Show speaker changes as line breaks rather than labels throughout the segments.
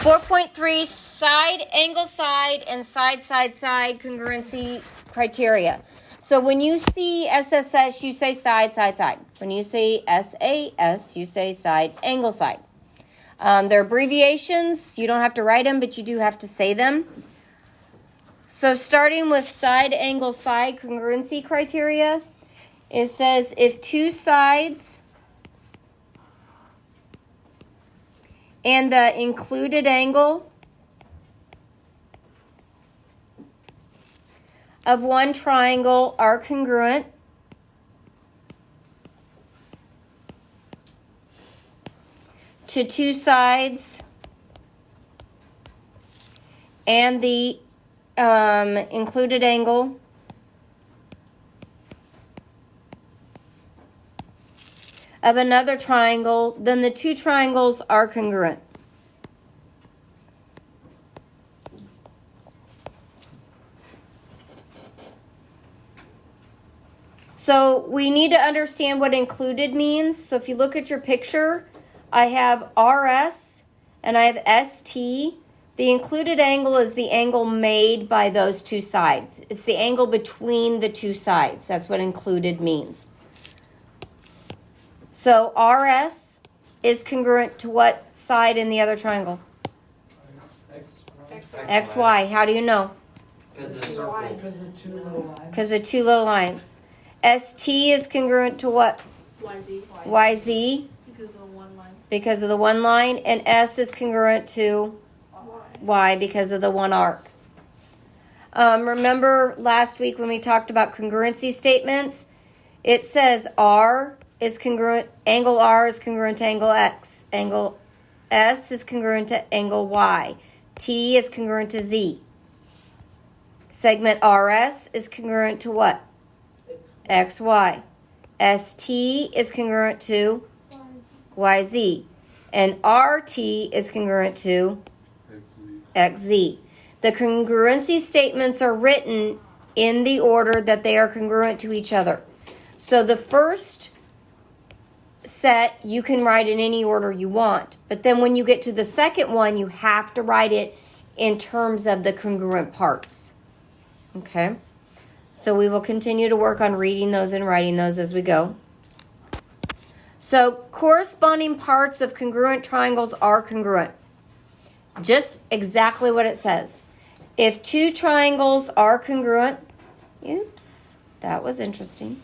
4.3 side, angle side, and side congruency criteria. So when you see SSS, you say side. When you see SAS, you say side, angle side. They're abbreviations. You don't have to write them, but you do have to say them. So starting with side, angle side congruency criteria, it says if two sides and the included angle of one triangle are congruent, to two sides and the included angle of another triangle, then the two triangles are congruent. So we need to understand what included means. So if you look at your picture, I have RS and I have ST. The included angle is the angle made by those two sides. It's the angle between the two sides. That's what included means. So RS is congruent to what side in the other triangle? XY. How do you know? Because of two little lines. ST is congruent to what? YZ. Because of the one line. And S is congruent to Y because of the one arc. Remember last week when we talked about congruency statements? It says R is congruent, angle R is congruent to angle X. Angle S is congruent to angle Y. T is congruent to Z. Segment RS is congruent to what? XY. ST is congruent to YZ. And RT is congruent to XZ. The congruency statements are written in the order that they are congruent to each other. So the first set you can write in any order you want. But then when you get to the second one, you have to write it in terms of the congruent parts. Okay? So we will continue to work on reading those and writing those as we go. So corresponding parts of congruent triangles are congruent. Just exactly what it says. If two triangles are congruent, oops, that was interesting.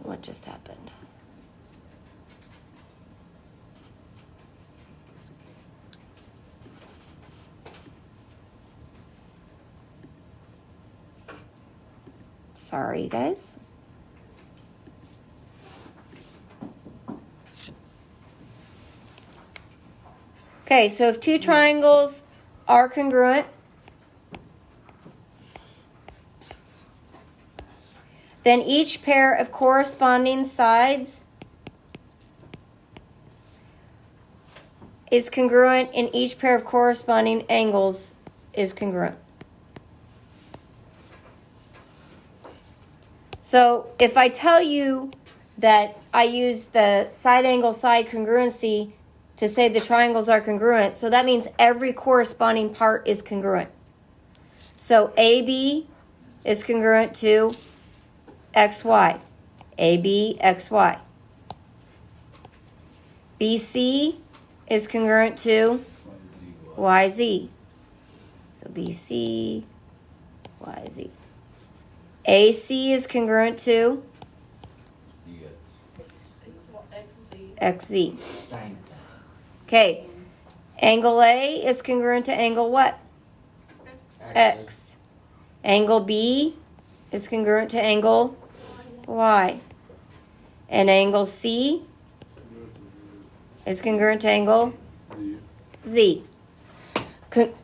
What just happened? Sorry, guys. Okay, so if two triangles are congruent, then each pair of corresponding sides is congruent and each pair of corresponding angles is congruent. So if I tell you that I use the side angle side congruency to say the triangles are congruent, so that means every corresponding part is congruent. So AB is congruent to XY. AB, XY. BC is congruent to YZ. So BC, YZ. AC is congruent to XZ. Okay. Angle A is congruent to angle what? X. Angle B is congruent to angle Y. And angle C is congruent to angle Z.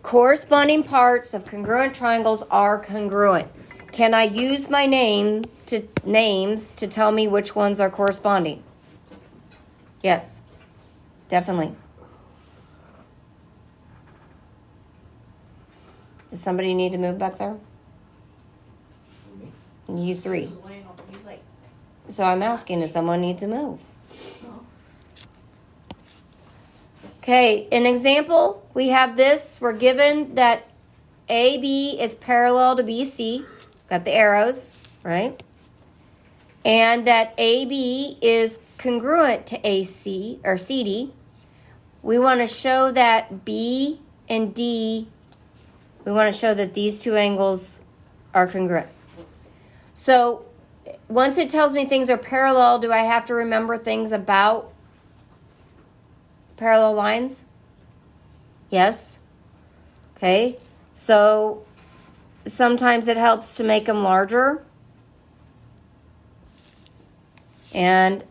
Corresponding parts of congruent triangles are congruent. Can I use my names to tell me which ones are corresponding? Yes, definitely. Does somebody need to move back there? You three. So I'm asking, does someone need to move? Okay, an example, we have this. We're given that AB is parallel to BC. Got the arrows, right? And that AB is congruent to AC or CD. We want to show that B and D, we want to show that these two angles are congruent. So once it tells me things are parallel, do I have to remember things about parallel lines? Yes. Okay. So sometimes it helps to make them larger. And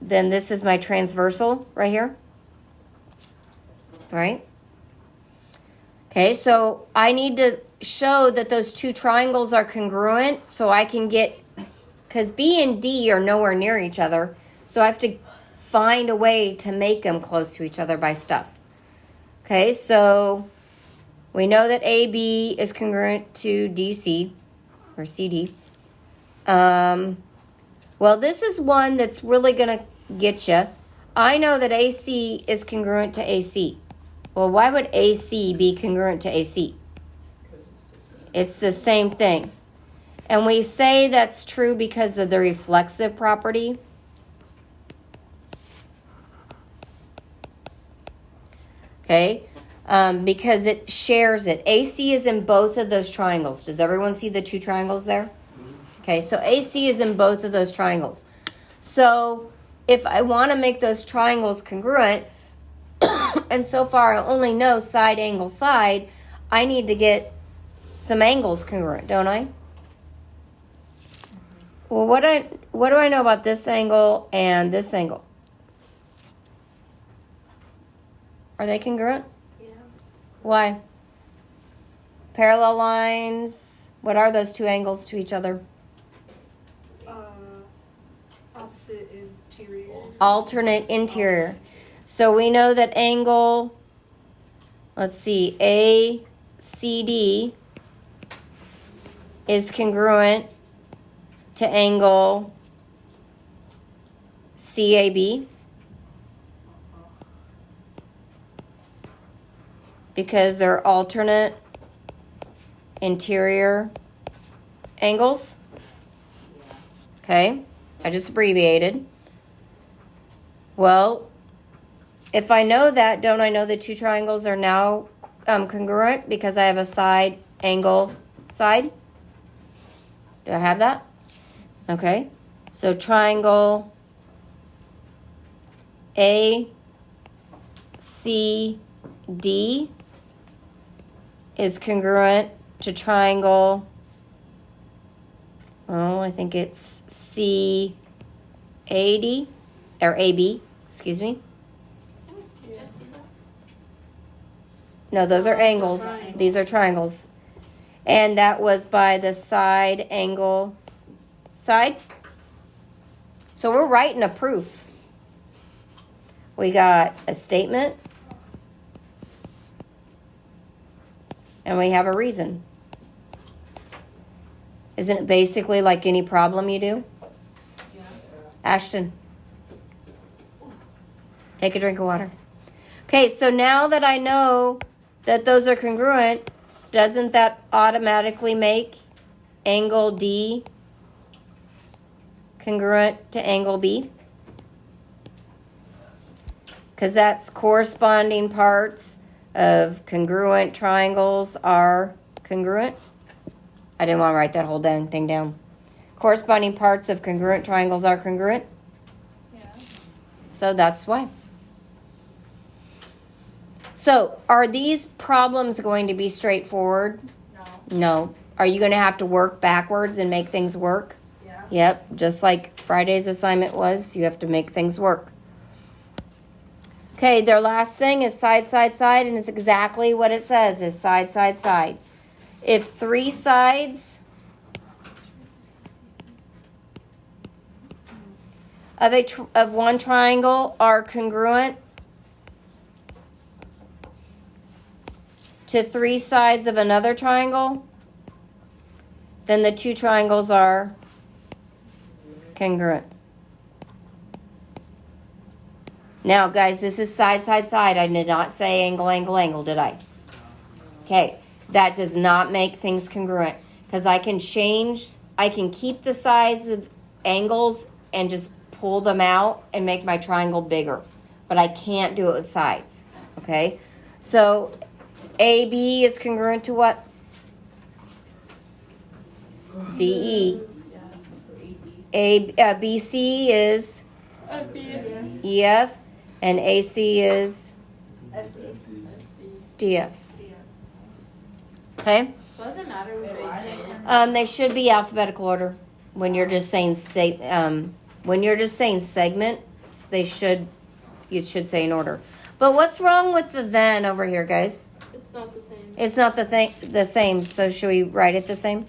then this is my transversal right here. Right? Okay, so I need to show that those two triangles are congruent so I can get, because B and D are nowhere near each other, so I have to find a way to make them close to each other by stuff. Okay, so we know that AB is congruent to DC or CD. Well, this is one that's really going to get you. I know that AC is congruent to AC. Well, why would AC be congruent to AC? It's the same thing. And we say that's true because of the reflexive property. Okay, because it shares it. AC is in both of those triangles. Does everyone see the two triangles there? Okay, so AC is in both of those triangles. So if I want to make those triangles congruent, and so far I only know side, angle, side, I need to get some angles congruent, don't I? Well, what do I know about this angle and this angle? Are they congruent?
Yeah.
Why? Parallel lines. What are those two angles to each other?
Opposite interior.
Alternate interior. So we know that angle, let's see, ACD is congruent to angle CAB because they're alternate interior angles. Okay, I just abbreviated. Well, if I know that, don't I know the two triangles are now congruent because I have a side, angle, side? Do I have that? Okay. So triangle ACD is congruent to triangle, I think it's CAD or AB, excuse me. No, those are angles. These are triangles. And that was by the side, angle, side. So we're writing a proof. We got a statement. And we have a reason. Isn't it basically like any problem you do?
Yeah.
Ashton, take a drink of water. Okay, so now that I know that those are congruent, doesn't that automatically make angle D congruent to angle B? Because that's corresponding parts of congruent triangles are congruent. I didn't want to write that whole dang thing down. Corresponding parts of congruent triangles are congruent.
Yeah.
So that's why. So are these problems going to be straightforward?
No.
No. Are you going to have to work backwards and make things work?
Yeah.
Yep, just like Friday's assignment was, you have to make things work. Okay, their last thing is side, side, side, and it's exactly what it says, is side, side, side. If three sides of one triangle are congruent to three sides of another triangle, then the two triangles are Congruent. Now, guys, this is side, side, side. I did not say angle, angle, angle, did I? Okay, that does not make things congruent because I can keep the size of angles and just pull them out and make my triangle bigger. But I can't do it with sides, okay? So, AB is congruent to what? DE. BC is EF, and AC is DF. Okay?
Doesn't matter what they say.
They should be alphabetical order. When you're just saying when you're just saying segment, you should say in order. But what's wrong with the then over here, guys?
It's not the same.
It's not the same. So should we write it the same?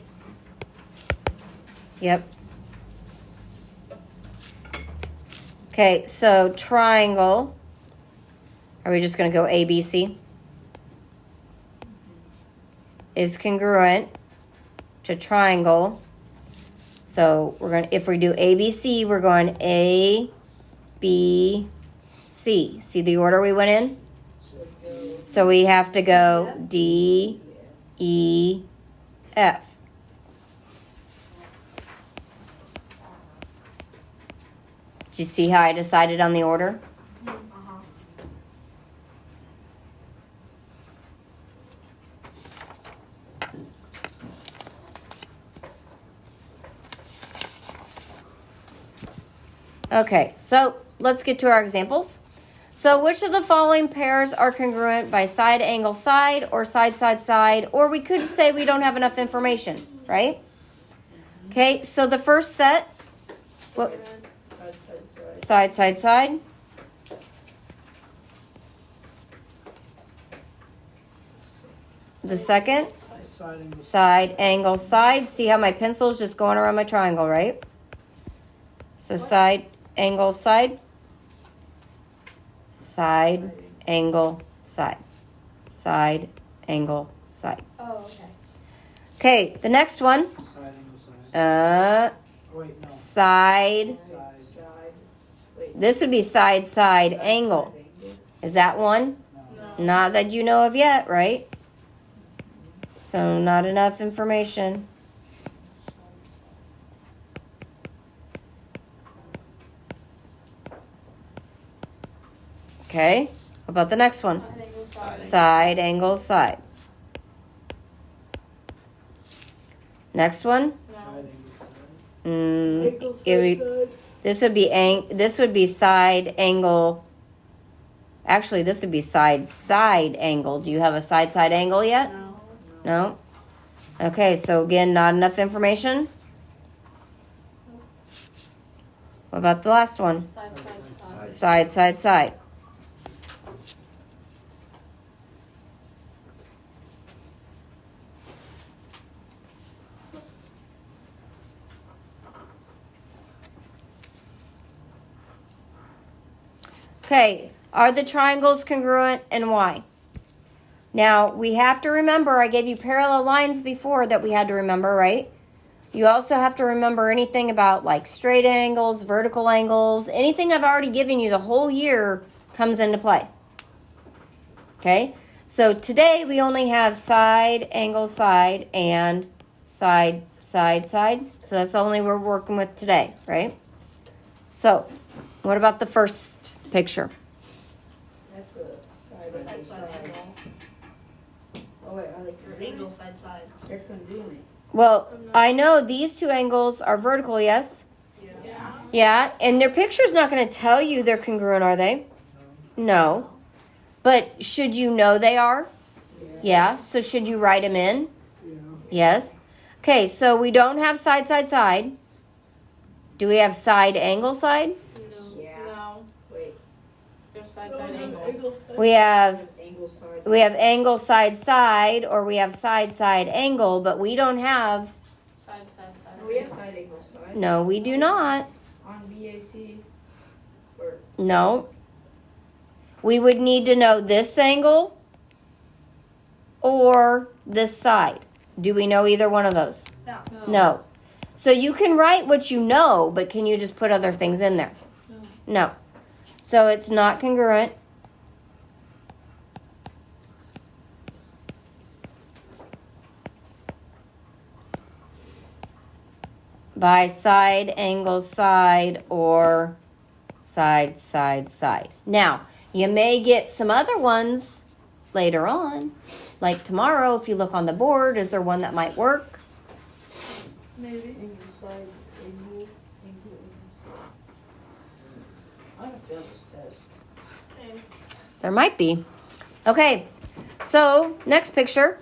Yep. Okay, so triangle. Are we just going to go ABC? Is congruent to triangle. So if we do ABC, we're going A, B, C. See the order we went in? So we have to go D, E, F. Did you see how I decided on the order? Okay, so let's get to our examples. So which of the following pairs are congruent by side, angle, side, or side, side, side? Or we could say we don't have enough information, right? Okay, so the first set, what? Side, side, side. The second, side, angle, side. See how my pencil is just going around my triangle, right? So side, angle, side. Side, angle, side. Side, angle, side.
Oh, okay.
Okay, the next one.
Side, angle, side. Wait, no.
Side.
Side.
This would be side, side, angle. Is that one?
No.
Not that you know of yet, right? So not enough information. Okay, how about the next one?
Side, angle, side.
Side, angle, side. Next one?
Side,
No.
angle, side.
This would be side, angle. Actually, this would be side, side, angle. Do you have a side, side angle yet?
No.
No? Okay, so again, not enough information. What about the last one?
Side, side, side.
Side, side, side. Okay, are the triangles congruent and why? Now, we have to remember, I gave you parallel lines before that we had to remember, right? You also have to remember anything about like straight angles, vertical angles, anything I've already given you the whole year comes into play. Okay, so today we only have side, angle, side, and side, side, side. So that's the only we're working with today, right? So, what about the first picture?
That's a side,
Side, side, angle.
Oh wait, are they
Or angle, side, side.
They're congruent.
Well, I know these two angles are vertical, yes?
Yeah.
Yeah, and their picture's not going to tell you they're congruent, are they? No. But should you know they are? Yeah, so should you write them in?
Yeah.
Yes. Okay, so we don't have side, side, side. Do we have side, angle, side?
No.
Yeah.
No.
Wait.
There's side, side, angle.
We have
Angle side.
angle, side, side, or we have side, side, angle, but we don't have.
Side, side, side.
We have side angle side.
No, we do not.
On BAC. Or
No. We would need to know this angle or this side. Do we know either one of those?
No.
No. So you can write what you know, but can you just put other things in there? No. So it's not congruent. By side, angle, side, or side, side, side. Now, you may get some other ones later on. Like tomorrow, if you look on the board, is there one that might work?
Maybe.
Angle side, angle, side. I'm gonna fail this test.
Same.
There might be. Okay, so next picture.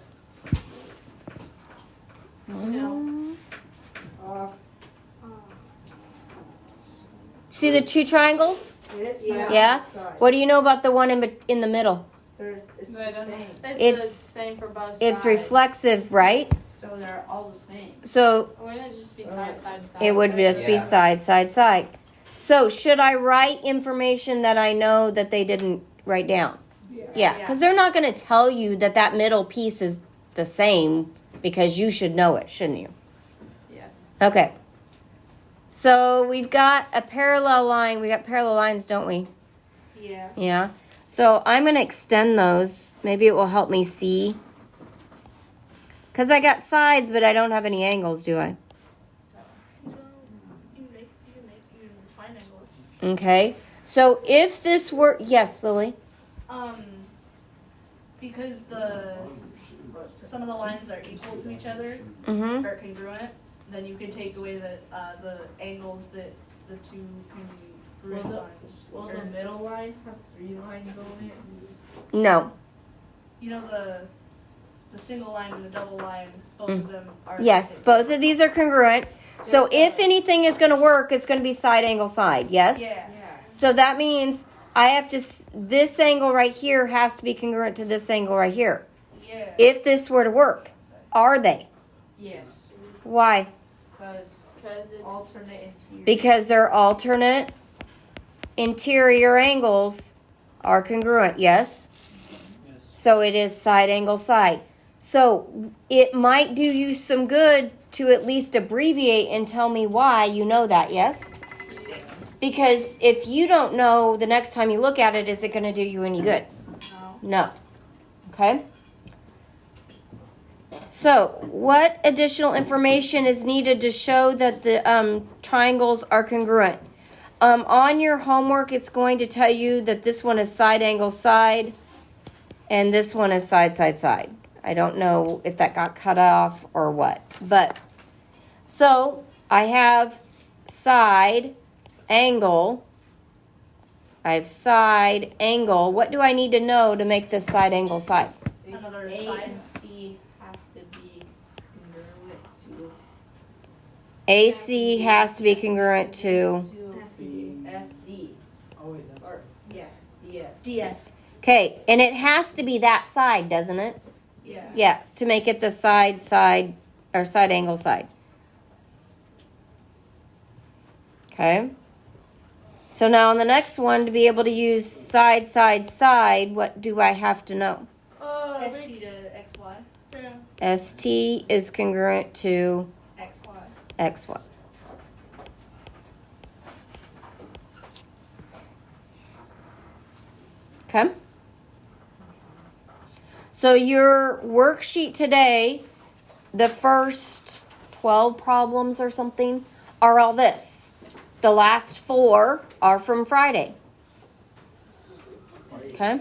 No.
See the two triangles?
This
Yeah.
side,
Yeah?
that side.
What do you know about the one in the middle?
It's
But,
the same.
It's
It's-
the same for both sides.
It's reflexive, right?
So they're all the same.
So
Wouldn't it just be side, side, side?
it would just be
Yeah.
side, side, side. So should I write information that I know that they didn't write down? Yeah, because they're not going to tell you that that middle piece is the same because you should know it, shouldn't you?
Yeah.
Okay. So we've got a parallel line. We got parallel lines, don't we?
Yeah.
Yeah. So I'm going to extend those. Maybe it will help me see. Because I got sides, but I don't have any angles, do I?
You can find angles.
Okay. So if this were... Yes, Lily?
Because some of the lines are equal to each other
Mm-hmm.
or congruent, then you can take away the angles that the two congruent lines.
Will
Or,
the middle line have 3 lines on it?
No.
you know the single line and the double line, both of them are.
Yes, both of these are congruent. So if anything is going to work, it's going to be side, angle, side. Yes?
Yeah.
So that means I have to... This angle right here has to be congruent to this angle right here.
Yeah.
If this were to work. Are they?
Yes.
Why?
Because
Because it's
alternate interior.
Because their alternate interior angles are congruent, yes?
Yes.
So it is side, angle, side. So it might do you some good to at least abbreviate and tell me why you know that, yes? Because if you don't know, the next time you look at it, is it going to do you any good? No. Okay? So, what additional information is needed to show that the triangles are congruent? On your homework, it's going to tell you that this one is side, angle, side, and this one is side, side, side. I don't know if that got cut off or what. But, so, I have side, angle. I have side, angle. What do I need to know to make this side, angle, side?
Another
A
side.
and C have to be congruent to
AC has to be congruent to...
FD.
Oh, wait, that's...
Or, yeah, DF.
DF.
Okay, and it has to be that side, doesn't it?
Yeah.
Yeah, to make it the side, side, or side angle side. Okay. So now on the next one, to be able to use side, side, side, what do I have to know?
ST to XY.
Yeah.
ST is congruent to
XY.
XY. Okay. So your worksheet today, the first 12 problems or something are all this. The last 4 are from Friday. Okay?